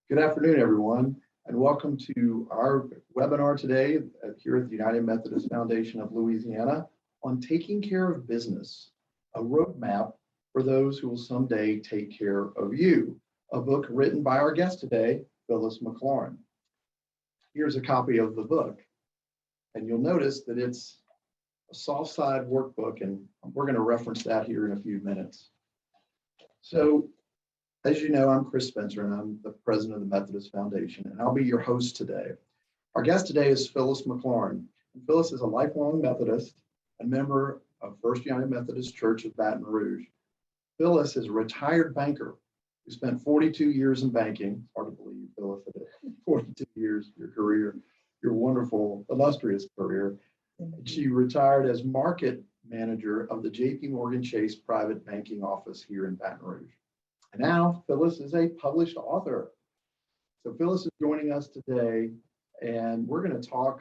Good afternoon, everyone, and welcome to our webinar today here at the United Methodist Foundation of Louisiana on taking care of business, a roadmap for those who will someday take care of you, a book written by our guest today, Phyllis McLaurin. Here's a copy of the book, and you'll notice that it's a soft side workbook, and we're going to reference that here in a few minutes. So, as you know, I'm Chris Spencer, and I'm the president of the Methodist Foundation, and I'll be your host today. Our guest today is Phyllis McLaurin. And Phyllis is a lifelong Methodist and member of First United Methodist Church of Baton Rouge. Phyllis is a retired banker who spent 42 years in banking. Hard to believe, Phyllis, 42 years, your career, your wonderful, illustrious career. She retired as market manager of the JP Morgan Chase private banking office here in Baton Rouge. And now Phyllis is a published author. So Phyllis is joining us today, and we're going to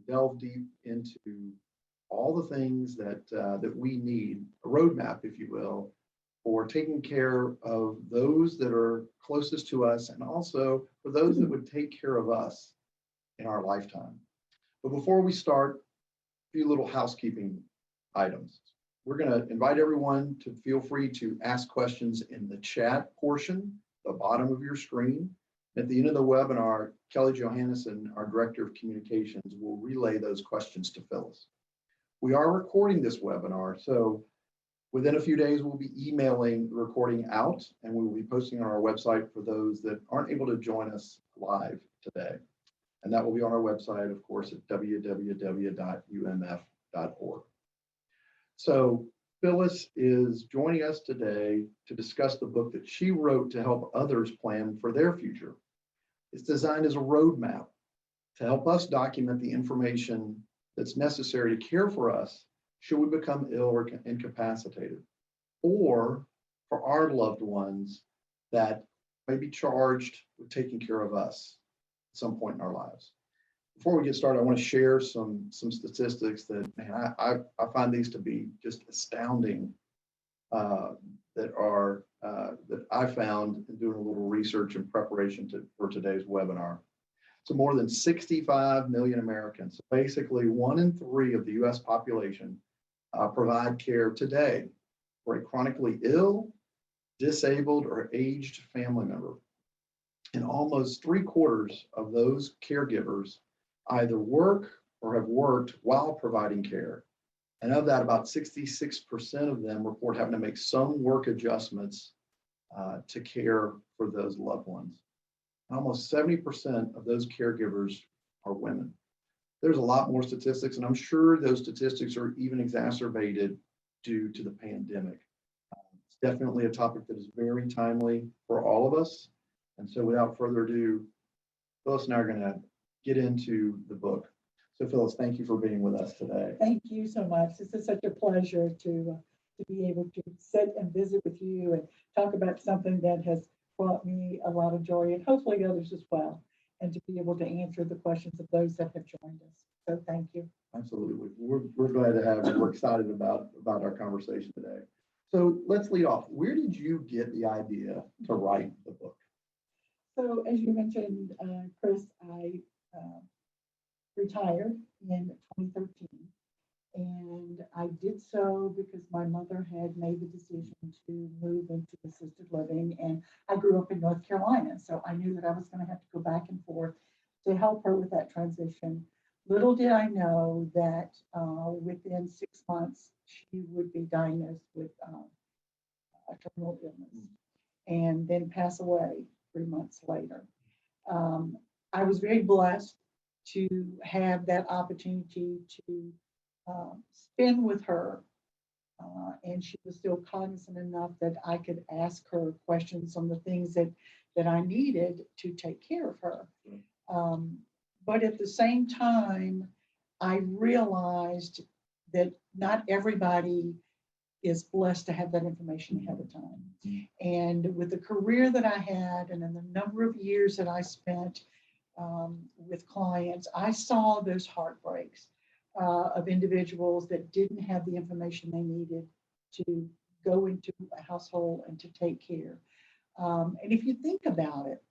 delve deep into all the things that we need, a roadmap, if you will, for taking care of those that are closest to us, and also for those that would take care of us in our lifetime. But before we start, a few little housekeeping items. We're going to invite everyone to feel free to ask questions in the chat portion, the bottom of your screen. At the end of the webinar, Kelly Johannesson, our Director of Communications, will relay those questions to Phyllis. We are recording this webinar, so within a few days, we'll be emailing the recording out, and we will be posting on our website for those that aren't able to join us live today. And that will be on our website, of course, at www.umf.org. So Phyllis is joining us today to discuss the book that she wrote to help others plan for their future. It's designed as a roadmap to help us document the information that's necessary to care for us should we become ill or incapacitated, or for our loved ones that may be charged with taking care of us at some point in our lives. Before we get started, I want to share some statistics that, man, I find these to be just astounding that I found in doing a little research and preparation for today's webinar. So more than 65 million Americans, so basically 1 in 3 of the US population, provide care today for a chronically ill, disabled, or aged family member. And almost 3/4 of those caregivers either work or have worked while providing care. And of that, about 66% of them report having to make some work adjustments to care for those loved ones. And almost 70% of those caregivers are women. There's a lot more statistics, and I'm sure those statistics are even exacerbated due to the pandemic. It's definitely a topic that is very timely for all of us. And so without further ado, Phyllis and I are going to get into the book. So Phyllis, thank you for being with us today. Thank you so much. This is such a pleasure to be able to sit and visit with you and talk about something that has brought me a lot of joy, and hopefully others as well, and to be able to answer the questions of those that have joined us. So thank you. Absolutely. We're glad to have you. We're excited about our conversation today. So let's lead off. Where did you get the idea to write the book? So as you mentioned, Chris, I retired in 2013, and I did so because my mother had made the decision to move into assisted living, and I grew up in North Carolina, so I knew that I was going to have to go back and forth to help her with that transition. Little did I know that within 6 months she would be diagnosed with a terminal illness and then pass away 3 months later. I was very blessed to have that opportunity to spend with her, and she was still cognizant enough that I could ask her questions on the things that I needed to take care of her. But at the same time, I realized that not everybody is blessed to have that information ahead of time. And with the career that I had and in the number of years that I spent with clients, I saw those heartbreaks of individuals that didn't have the information they needed to go into a household and to take care. And if you think about it,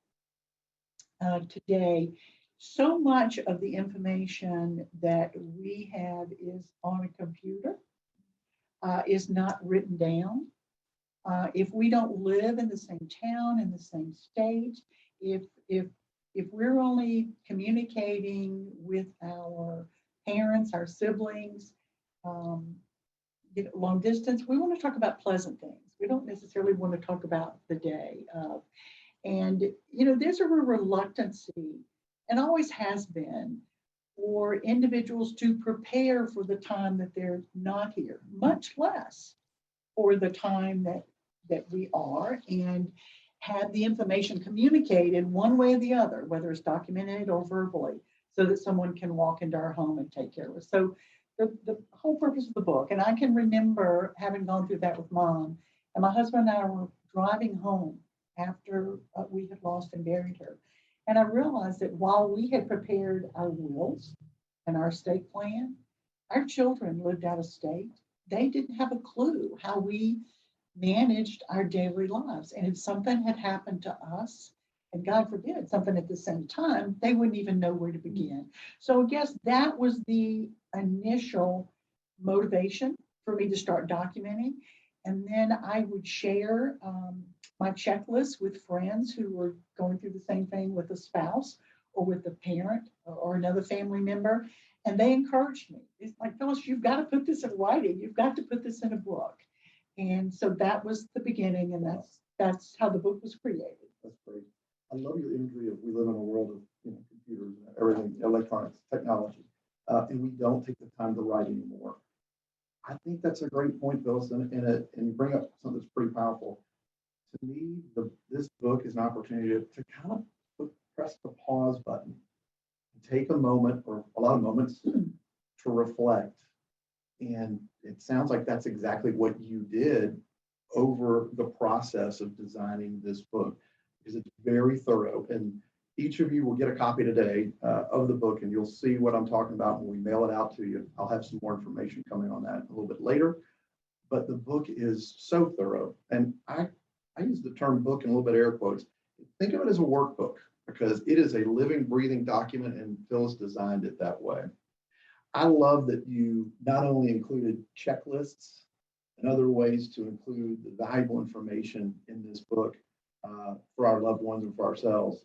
today, so much of the information that we have is on a computer, is not written down. If we don't live in the same town, in the same state, if if if we're only communicating with our parents, our siblings, um, long distance, we want to talk about pleasant things. We don't necessarily want to talk about the day of. And there's a reluctancy, and always has been, for individuals to prepare for the time that they're not here, much less for the time that we are, and have the information communicated one way or the other, whether it's documented or verbally, so that someone can walk into our home and take care of us. So the whole purpose of the book, and I can remember having gone through that with Mom, and my husband and I were driving home after we had lost and buried her. And I realized that while we had prepared our wills and our estate plan, our children lived out of state. They didn't have a clue how we managed our daily lives. And if something had happened to us, and God forbid, something at the same time, they wouldn't even know where to begin. So I guess that was the initial motivation for me to start documenting. And then I would share my checklist with friends who were going through the same thing with a spouse or with a parent or another family member. And they encouraged me. It's like, Phyllis, you've got to put this in writing. You've got to put this in a book. And so that was the beginning, and that's how the book was created. That's great. I love your imagery of we live in a world of computers and everything, electronics, technology, and we don't take the time to write anymore. I think that's a great point, Phyllis, and you bring up something that's pretty powerful. To me, this book is an opportunity to kind of press the pause button and take a moment, or a lot of moments, to reflect. And it sounds like that's exactly what you did over the process of designing this book, because it's very thorough. And each of you will get a copy today of the book, and you'll see what I'm talking about when we mail it out to you. I'll have some more information coming on that a little bit later. But the book is so thorough. And I use the term book in a little bit of air quotes. Think of it as a workbook, because it is a living, breathing document, and Phyllis designed it that way. I love that you not only included checklists and other ways to include the valuable information in this book for our loved ones and for ourselves,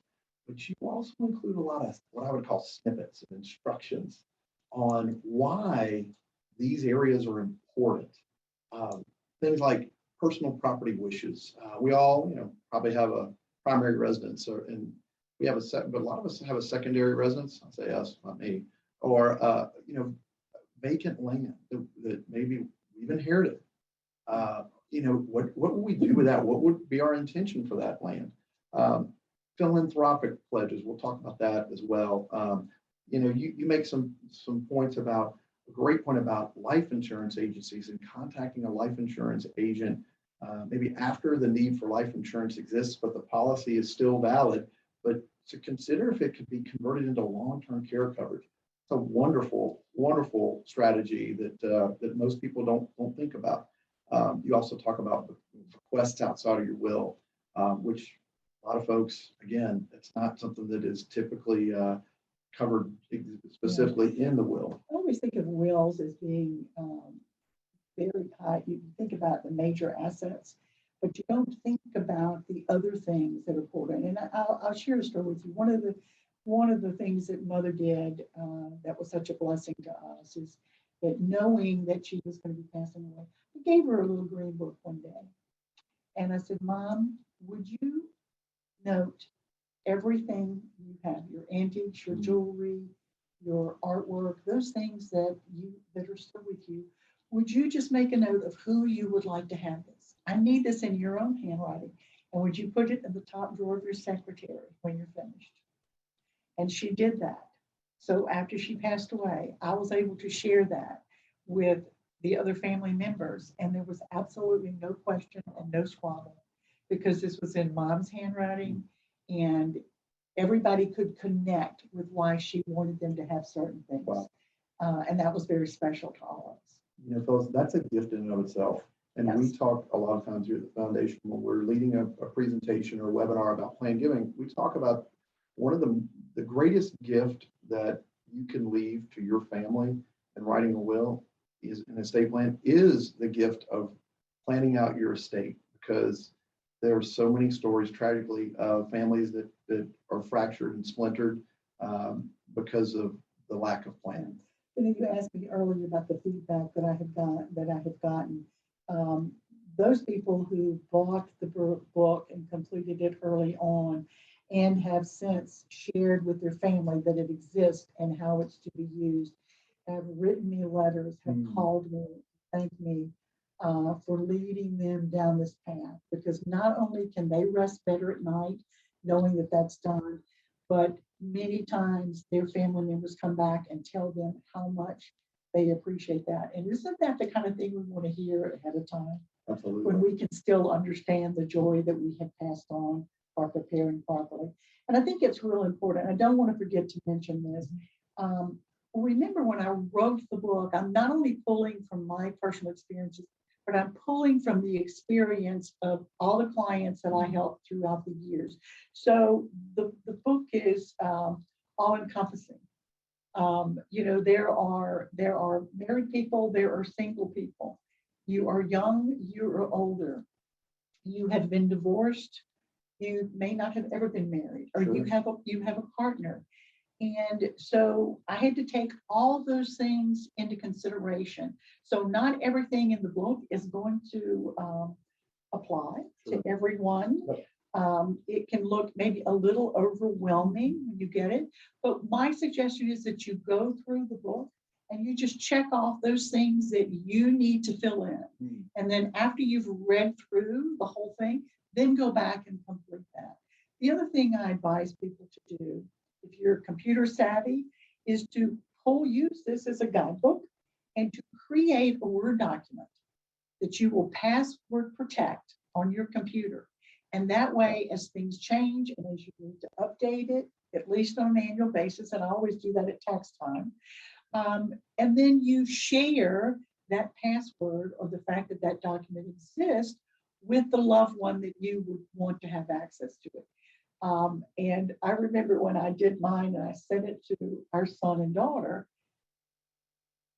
but you also include a lot of what I would call snippets and instructions on why these areas are important. Things like personal property wishes. We all, probably have a primary residence, and we have but a lot of us have a secondary residence. I'll say us, not me. Or vacant land that maybe we've inherited. What would we do with that? What would be our intention for that land? Philanthropic pledges. We'll talk about that as well. You make some points about a great point about life insurance agencies and contacting a life insurance agent maybe after the need for life insurance exists, but the policy is still valid. But to consider if it could be converted into long-term care coverage. A wonderful, wonderful strategy that most people don't think about. You also talk about requests outside of your will, which a lot of folks, again, it's not something that is typically covered specifically in the will. I always think of wills as being very high. You think about the major assets, but you don't think about the other things that are important. And I'll share a story with you. One of the things that Mother did that was such a blessing to us is that knowing that she was going to be passing away, I gave her a little green book one day. And I said, Mom, would you note everything you have, your antiques, your jewelry, your artwork, those things that are still with you, would you just make a note of who you would like to have this? I need this in your own handwriting. And would you put it in the top drawer of your secretary when you're finished? And she did that. So after she passed away, I was able to share that with the other family members. And there was absolutely no question and no squabble, because this was in Mom's handwriting, and everybody could connect with why she wanted them to have certain things. Wow. And that was very special to all of us. Phyllis, that's a gift in and of itself. And Yes. we talk a lot of times here at the foundation when we're leading a presentation or a webinar about plan giving, we talk about one of the greatest gift that you can leave to your family and writing a will is an estate plan is the gift of planning out your estate, because there are so many stories tragically of families that are fractured and splintered because of the lack of planning. And then you asked me earlier about the feedback that I had gotten. Those people who bought the book and completed it early on and have since shared with their family that it exists and how it's to be used, have written me letters, have called me, thanked me for leading them down this path. Because not only can they rest better at night knowing that that's done, but many times their family members come back and tell them how much they appreciate that. And isn't that the kind of thing we want to hear ahead of time? Absolutely. When we can still understand the joy that we have passed on by preparing properly. And I think it's real important. I don't want to forget to mention this. Remember when I wrote the book, I'm not only pulling from my personal experiences, but I'm pulling from the experience of all the clients that I helped throughout the years. So the book is all encompassing. There are married people, there are single people. You are young, you are older. You have been divorced. You may not have ever been married, or Sure. you have a partner. And so I had to take all those things into consideration. So not everything in the book is going to apply to everyone. It can look maybe a little overwhelming when you get it. But my suggestion is that you go through the book and you just check off those things that you need to fill in. And then after you've read through the whole thing, then go back and complete that. The other thing I advise people to do, if you're computer savvy, is to use this as a guidebook and to create a Word document that you will password protect on your computer. And that way, as things change and as you need to update it, at least on an annual basis, and I always do that at tax time, and then you share that password or the fact that that document exists with the loved one that you would want to have access to it. And I remember when I did mine and I sent it to our son and daughter,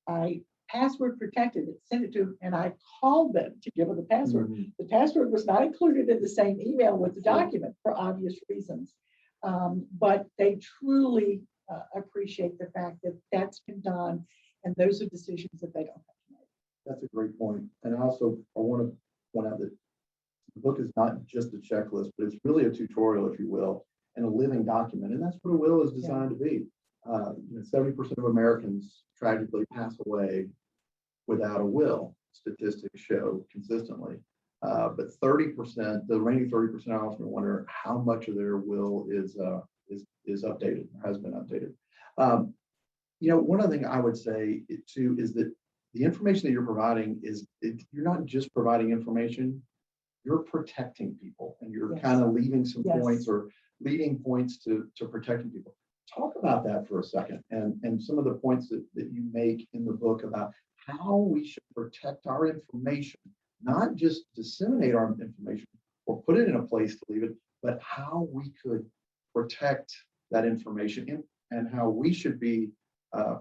I password protected it, sent it to them, and I called them to give them the password. The password was not included in the same email with the document for obvious reasons. But they truly appreciate the fact that that's been done, and those are decisions that they don't have to make. That's a great point. And I want to point out that the book is not just a checklist, but it's really a tutorial, if you will, and a living document. And that's what a will is designed to be. 70% of Americans tragically pass away without a will. Statistics show consistently. But 30%, the remaining 30%, I often wonder how much of their will is updated, or has been updated. One other thing I would say too is that the information that you're providing you're not just providing information, you're protecting people, and you're kind of leaving some points or leading points to protecting people. Talk about that for a second, and some of the points that you make in the book about how we should protect our information, not just disseminate our information or put it in a place to leave it, but how we could protect that information and how we should be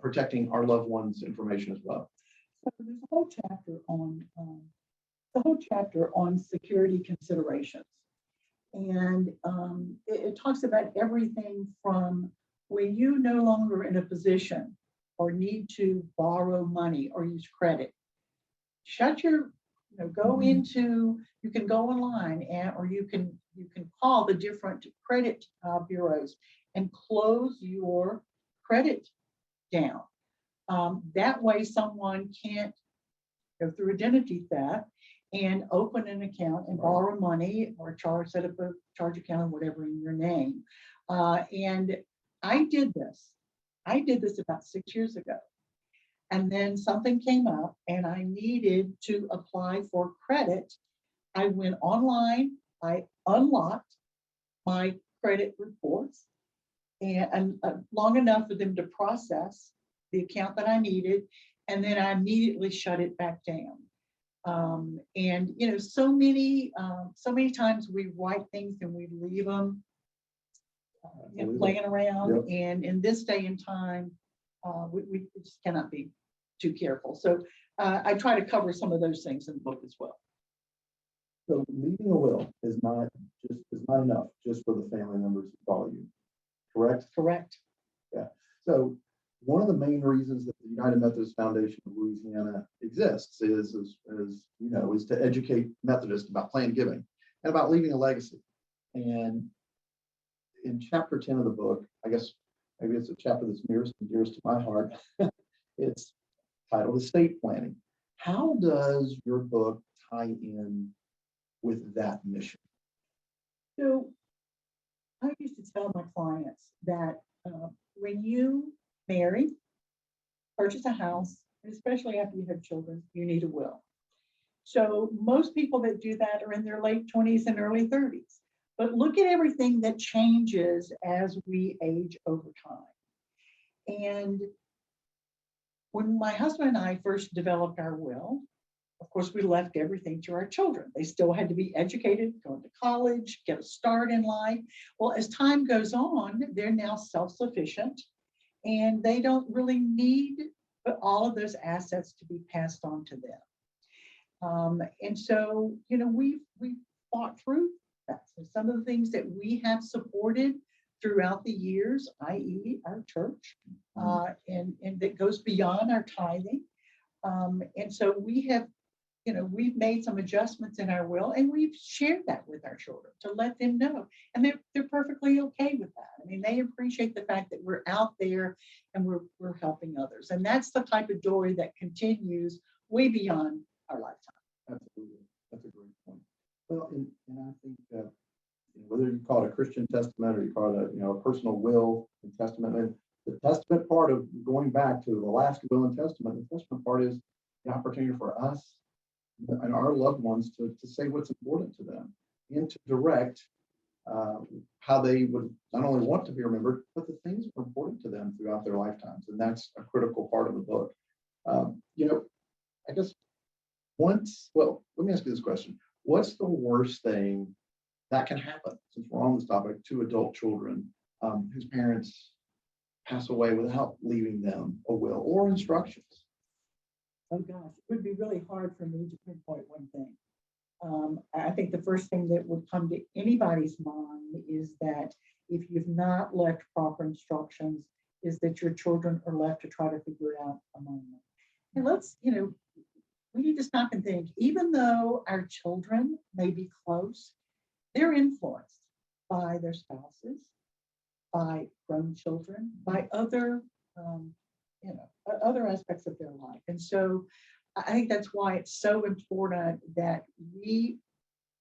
protecting our loved ones' information as well. So there's a whole chapter on security considerations, and it talks about everything from when you no longer in a position or need to borrow money or use credit. You can go online or you can call the different credit bureaus and close your credit down. That way someone can't go through identity theft and open an account and borrow money or set up a charge account or whatever in your name. And I did this about 6 years ago. And then something came up and I needed to apply for credit. I went online, I unlocked my credit reports and long enough for them to process the account that I needed. And then I immediately shut it back down. So many times we write things and we leave them playing around. Yep. And in this day and time, we just cannot be too careful. So I try to cover some of those things in the book as well. So leaving a will is not enough just for the family members who follow you, correct? Correct. Yeah. So one of the main reasons that the United Methodist Foundation of Louisiana exists is to educate Methodists about planned giving and about leaving a legacy. And in chapter 10 of the book, I guess maybe it's a chapter that's nearest and dearest to my heart. It's titled Estate Planning. How does your book tie in with that mission? So I used to tell my clients that when you marry, purchase a house, and especially after you have children, you need a will. So most people that do that are in their late 20s and early 30s. But look at everything that changes as we age over time. And when my husband and I first developed our will, of course, we left everything to our children. They still had to be educated, go to college, get a start in life. Well, as time goes on, they're now self-sufficient and they don't really need all of those assets to be passed on to them. And so, we've fought through that. So some of the things that we have supported throughout the years, i.e. our church, and that goes beyond our tithing. And so we have, we've made some adjustments in our will and we've shared that with our children to let them know. And they're perfectly okay with that. I mean, they appreciate the fact that we're out there and we're helping others. And that's the type of joy that continues way beyond our lifetime. Absolutely. That's a great point. Well, and I think whether you call it a Christian testament or you call it a personal will and testament, and the testament part of going back to the last will and testament, the testament part is the opportunity for us and our loved ones to say what's important to them and to direct how they would not only want to be remembered, but the things that are important to them throughout their lifetimes. And that's a critical part of the book. I guess let me ask you this question. What's the worst thing that can happen, since we're on this topic, to adult children whose parents pass away without leaving them a will or instructions? Oh gosh, it would be really hard for me to pinpoint one thing. I think the first thing that would come to anybody's mind is that if you've not left proper instructions, is that your children are left to try to figure it out among them. And we need to stop and think, even though our children may be close, they're influenced by their spouses, by grown children, by other aspects of their life. And so I think that's why it's so important that we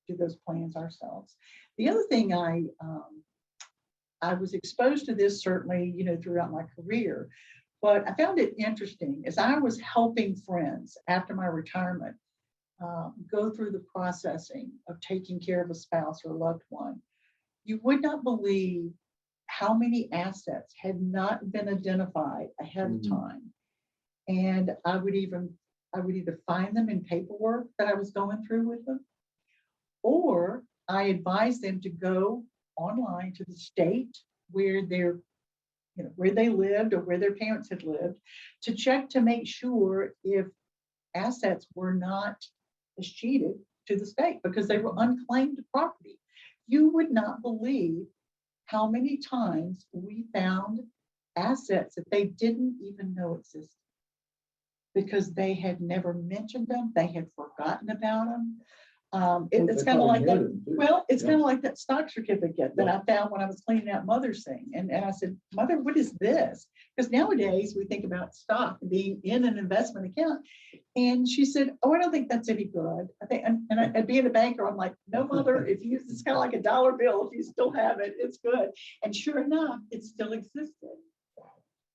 do those plans ourselves. The other thing I was exposed to this certainly, throughout my career, but I found it interesting as I was helping friends after my retirement go through the processing of taking care of a spouse or a loved one. You would not believe how many assets had not been identified ahead of time. And I would either find them in paperwork that I was going through with them, or I advised them to go online to the state where where they lived or where their parents had lived, to check to make sure if assets were not escheated to the state because they were unclaimed property. You would not believe how many times we found assets that they didn't even know existed because they had never mentioned them, they had forgotten about them. It's kind of like that. Well, it's kind of like that stock certificate that I found when I was cleaning out Mother's thing. And I said, Mother, what is this? Because nowadays we think about stock being in an investment account. And she said, oh, I don't think that's any good. I think, and I'd be a banker. I'm like, no, Mother, it's kind of like a dollar bill. If you still have it, it's good. And sure enough, it still existed.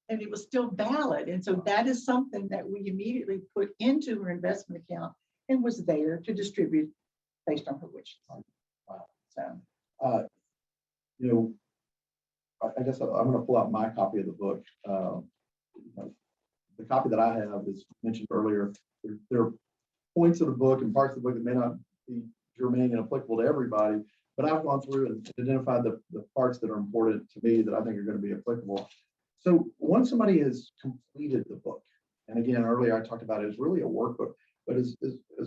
And it was still valid. And so that is something that we immediately put into her investment account and was there to distribute based on her wishes. Wow. So, I guess I'm going to pull out my copy of the book. The copy that I have is mentioned earlier. There are points of the book and parts of the book that may not be germane and applicable to everybody, but I've gone through and identified the parts that are important to me that I think are going to be applicable. So once somebody has completed the book, and again, earlier I talked about it as really a workbook, but as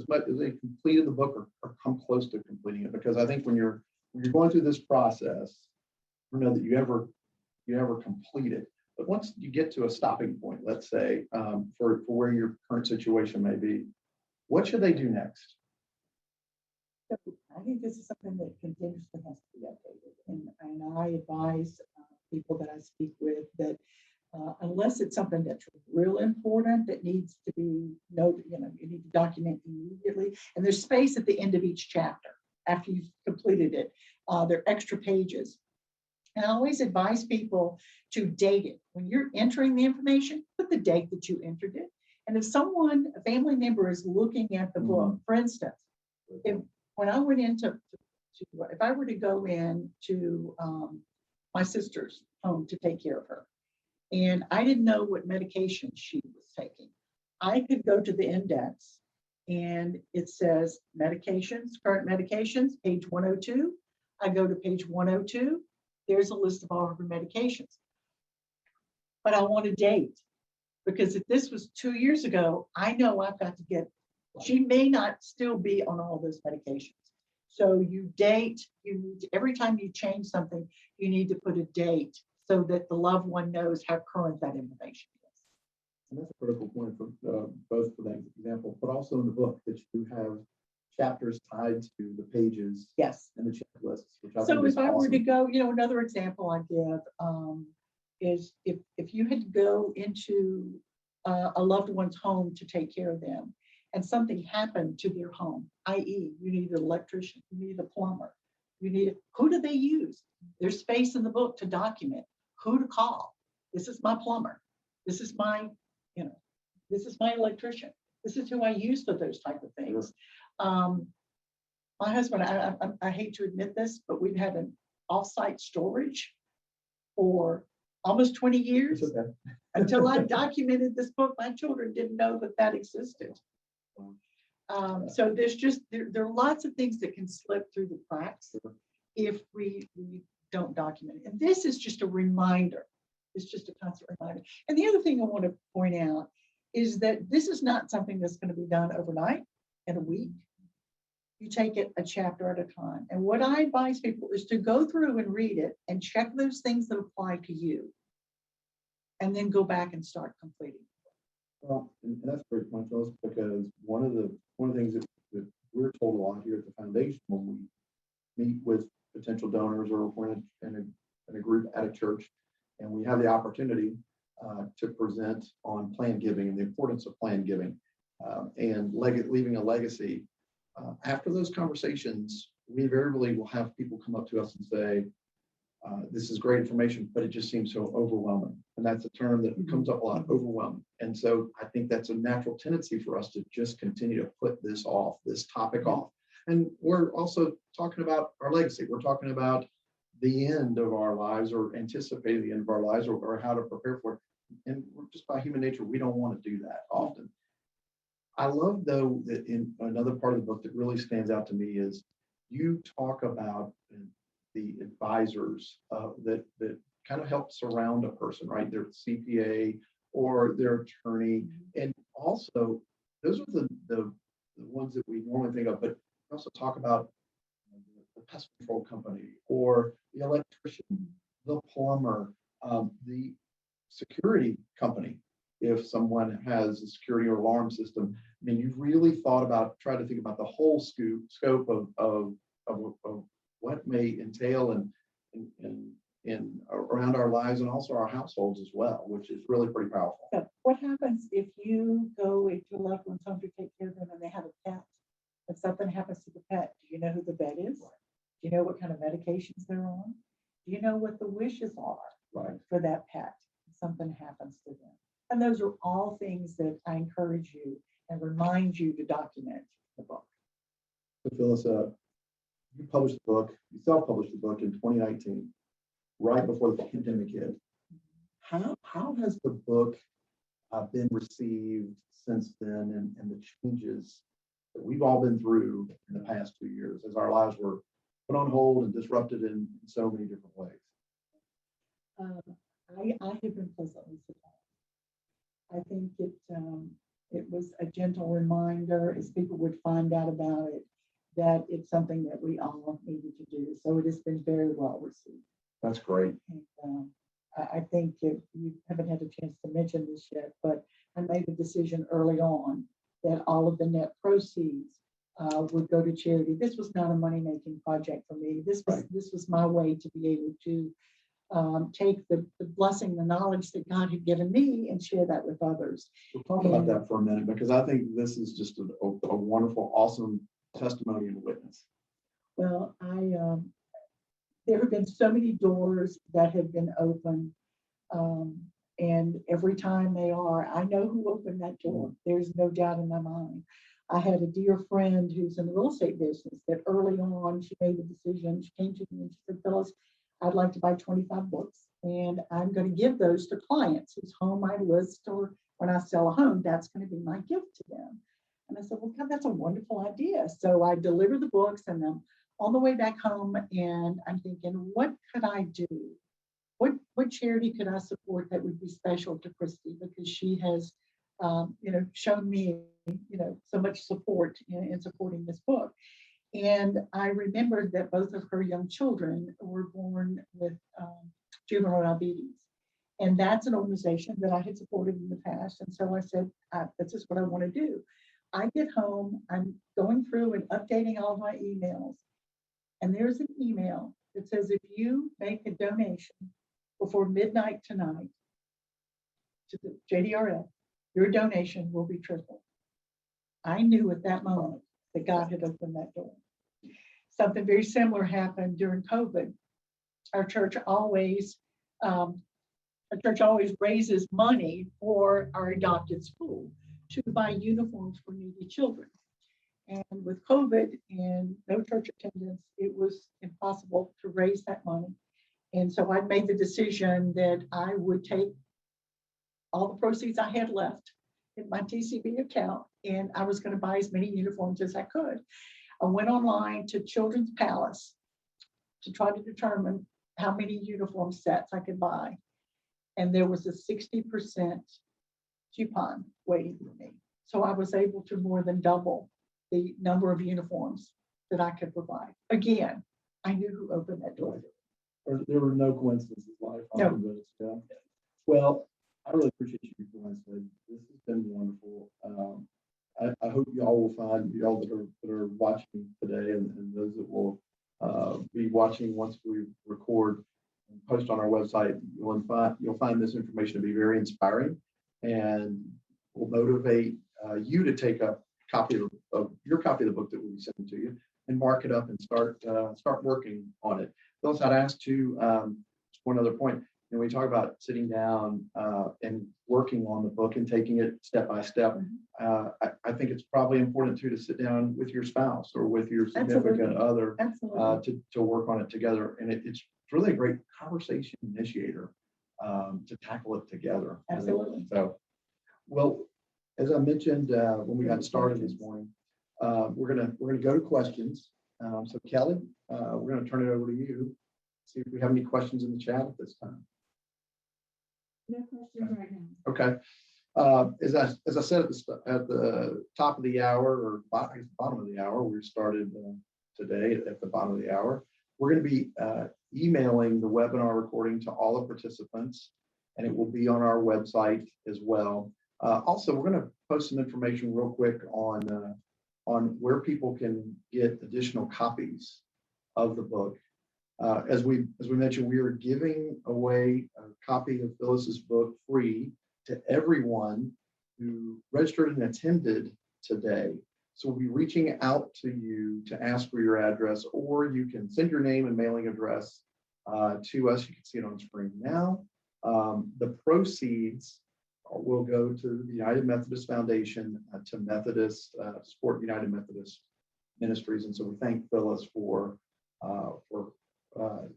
much as they completed the book or come close to completing it, because I think when you're going through this process, I don't know that you ever complete it. But once you get to a stopping point, let's say, for where your current situation may be, what should they do next? So I think this is something that continuously has to be updated. And I advise people that I speak with that unless it's something that's real important that needs to be noted, you need to document immediately. And there's space at the end of each chapter after you've completed it. There are extra pages. And I always advise people to date it. When you're entering the information, put the date that you entered it. And if a family member is looking at the book, for instance, when I went into, if I were to go in to my sister's home to take care of her, and I didn't know what medication she was taking, I could go to the index and it says medications, current medications, page 102. I go to page 102. There's a list of all of her medications. But I want a date because if this was 2 years ago, I know I've got to get, she may not still be on all those medications. So you date, every time you change something, you need to put a date so that the loved one knows how current that information is. And that's a critical point for both for that example, but also in the book that you have chapters tied to the pages. Yes. And the checklists. Which I so think if is I were awesome. to go, another example I give is if you had to go into a loved one's home to take care of them and something happened to their home, i.e. you need an electrician, you need a plumber, who do they use? There's space in the book to document who to call. This is my plumber. This is my, this is my electrician. This is who I use for those type of things. My husband, I hate to admit this, but we've had an off-site storage for almost 20 years. Okay. Until I documented this book, my children didn't know that existed. So there are lots of things that can slip through the cracks if we don't document it. And this is just a reminder. It's just a constant reminder. And the other thing I want to point out is that this is not something that's going to be done overnight in a week. You take it a chapter at a time. And what I advise people is to go through and read it and check those things that apply to you. And then go back and start completing. Well, and that's a great point, Phyllis, because one of the things that we're told a lot here at the foundation when we meet with potential donors or we're in a group at a church, and we have the opportunity to present on planned giving and the importance of planned giving and leaving a legacy. After those conversations, we invariably will have people come up to us and say, this is great information, but it just seems so overwhelming. And that's a term that comes up a lot, overwhelming. And so I think that's a natural tendency for us to just continue to put this topic off. And we're also talking about our legacy. We're talking about the end of our lives or anticipating the end of our lives or how to prepare for it. And just by human nature, we don't want to do that often. I love, though, that in another part of the book that really stands out to me is you talk about the advisors that kind of help surround a person, right? Their CPA or their attorney. And also, those are the ones that we normally think of, but we also talk about the pest control company or the electrician, the plumber, the security company. If someone has a security or alarm system, I mean, you've really tried to think about the whole scope of what may entail in around our lives and also our households as well, which is really pretty powerful. So what happens if you go into a loved one's home to take care of them and they have a pet? If something happens to the pet, do you know who the vet is? Do you know what kind of medications they're on? Do you know what the wishes are for that pet if something happens to them? And those are all things that I encourage you and remind you to document in the book. So Phyllis, you published the book, you self-published the book in 2019, right before the pandemic hit. How has the book been received since then and the changes that we've all been through in the past 2 years as our lives were put on hold and disrupted in so many different ways. I have been pleasantly surprised. I think it was a gentle reminder as people would find out about it, that it's something that we all needed to do. So it has been very well received. That's great. And I think if you haven't had a chance to mention this yet, but I made a decision early on that all of the net proceeds would go to charity. This was not a money-making project for me. This was my way to be able to take the blessing, the knowledge that God had given me and share that with others. We'll talk about that for a minute, because I think this is just a wonderful, awesome testimony and witness. Well, there have been so many doors that have been opened. And every time they are, I know who opened that door. There's no doubt in my mind. I had a dear friend who's in the real estate business that early on, she made the decision. She came to me and she said, Phyllis, I'd like to buy 25 books, and I'm going to give those to clients whose home I list, or when I sell a home, that's going to be my gift to them. And I said, well, God, that's a wonderful idea. So I deliver the books, and I'm on the way back home, and I'm thinking, what could I do? What charity could I support that would be special to Christy? Because she has, shown me, so much support in supporting this book. And I remembered that both of her young children were born with juvenile diabetes. And that's an organization that I had supported in the past. And so I said, this is what I want to do. I get home, I'm going through and updating all my emails. And there's an email that says, if you make a donation before midnight tonight to the JDRF, your donation will be tripled. I knew at that moment that God had opened that door. Something very similar happened during COVID. Our church always raises money for our adopted school to buy uniforms for needy children. And with COVID and no church attendance, it was impossible to raise that money. And so I made the decision that I would take all the proceeds I had left in my TCB account, and I was going to buy as many uniforms as I could. I went online to Children's Palace to try to determine how many uniform sets I could buy. And there was a 60% coupon waiting for me. So I was able to more than double the number of uniforms that I could provide. Again, I knew who opened that door. There were no coincidences. Life. No. Yeah. Well, I really appreciate you joining us today. This has been wonderful. I hope y'all will find, y'all that are watching today, and those that will be watching once we record and post on our website, you'll find this information to be very inspiring, and will motivate you to take a copy of your copy of the book that we'll be sending to you and mark it up and start working on it. Phyllis, I'd ask you just one other point. We talk about sitting down and working on the book and taking it step by step. I think it's probably important too to sit down with your spouse or with your significant other to work on it together. And it's really a great conversation initiator to tackle it together. Absolutely. So, well, as I mentioned when we got started this morning, we're gonna go to questions. So Kelly, we're gonna turn it over to you. See if we have any questions in the chat at this time. No questions right now. Okay. As I said at the top of the hour, or bottom of the hour, we started today at the bottom of the hour. We're going to be emailing the webinar recording to all the participants, and it will be on our website as well. Also, we're going to post some information real quick on where people can get additional copies of the book. As we mentioned, we are giving away a copy of Phyllis's book free to everyone who registered and attended today. So we'll be reaching out to you to ask for your address, or you can send your name and mailing address to us. You can see it on the screen now. The proceeds will go to the United Methodist Foundation to Methodist support United Methodist Ministries. And so we thank Phyllis for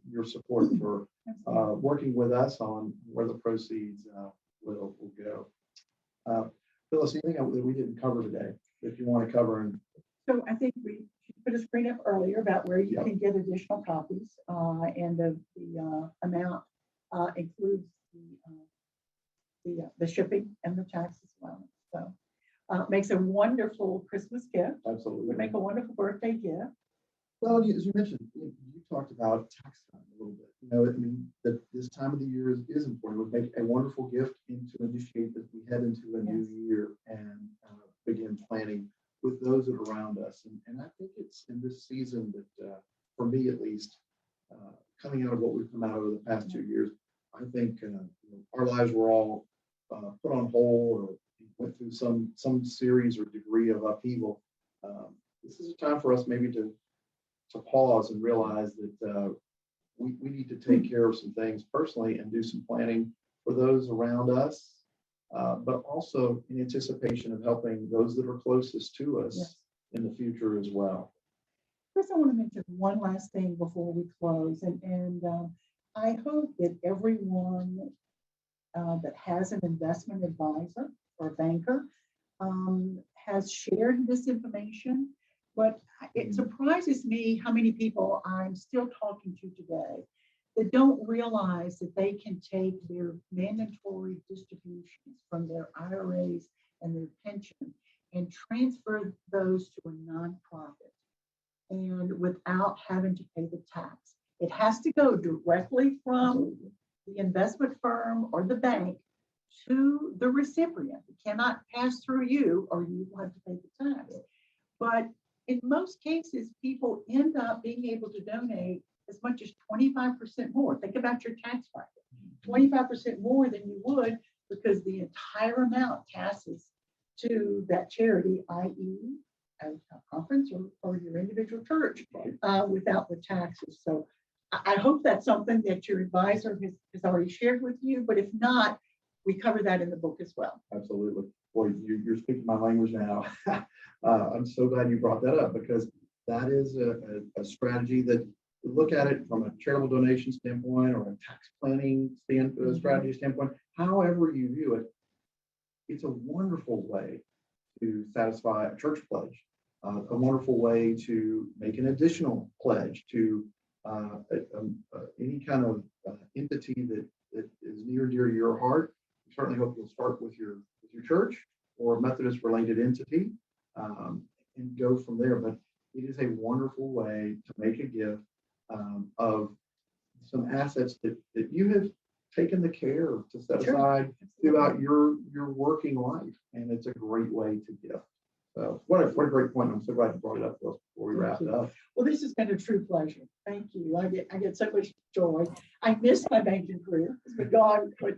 your support for working with us on where the proceeds will go. Phyllis, anything that we didn't cover today that you want to cover? So I think we should put put a screen up earlier about where you Yep. can get additional copies, and the amount includes the shipping and the tax as well. So makes a wonderful Christmas gift. Absolutely. Would make a wonderful birthday gift. Well, as you mentioned, you talked about tax time a little bit. You know, I mean, that this time of the year is important. It would make a wonderful gift to initiate as we head into a new year and begin planning with those that are around us. And I think it's in this season that, for me at least, coming out of what we've come out over the past 2 years, I think our lives were all put on hold or went through some series or degree of upheaval. This is a time for us maybe to pause and realize that we need to take care of some things personally and do some planning for those around us, but also in anticipation of helping those that are closest to us in the future as well. First, I want to mention one last thing before we close, and I hope that everyone that has an investment advisor or banker has shared this information. But it surprises me how many people I'm still talking to today that don't realize that they can take their mandatory distributions from their IRAs and their pension and transfer those to a nonprofit, and without having to pay the tax. It has to go directly from the investment firm or the bank to the recipient. It cannot pass through you, or you will have to pay the tax. But in most cases, people end up being able to donate as much as 25% more. Think about your tax bracket, 25% more than you would, because the entire amount passes to that charity, i.e. a conference or your individual church, without the taxes. So I hope that's something that your advisor has already shared with you, but if not, we cover that in the book as well. Absolutely. Boy, you're speaking my language now. I'm so glad you brought that up, because that is a strategy that look at it from a charitable donation standpoint or a tax planning strategy standpoint, however you view it. It's a wonderful way to satisfy a church pledge, a wonderful way to make an additional pledge to any kind of entity that is near and dear to your heart. We certainly hope you'll start with your church or a Methodist related entity, and go from there. But it is a wonderful way to make a gift of some assets that you have taken the care to set aside throughout your working life, and it's a great way to give. So what a great point. I'm so glad you brought it up before we wrap it up. Well, this has been a true pleasure. Thank you. I get so much joy. I miss my banking career. It's been gone for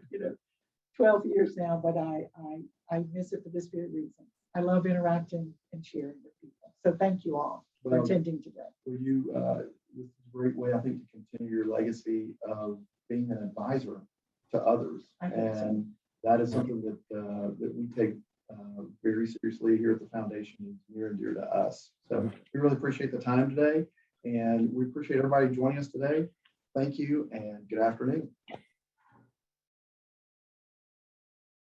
12 years now, but I miss it for this very reason. I love interacting and sharing with people. So thank you all for attending today. Well, this is a great way, I think, to continue your legacy of being an advisor to others. And that is something that we take very seriously here at the foundation, is near and dear to us. So we really appreciate the time today, and we appreciate everybody joining us today. Thank you, and good afternoon.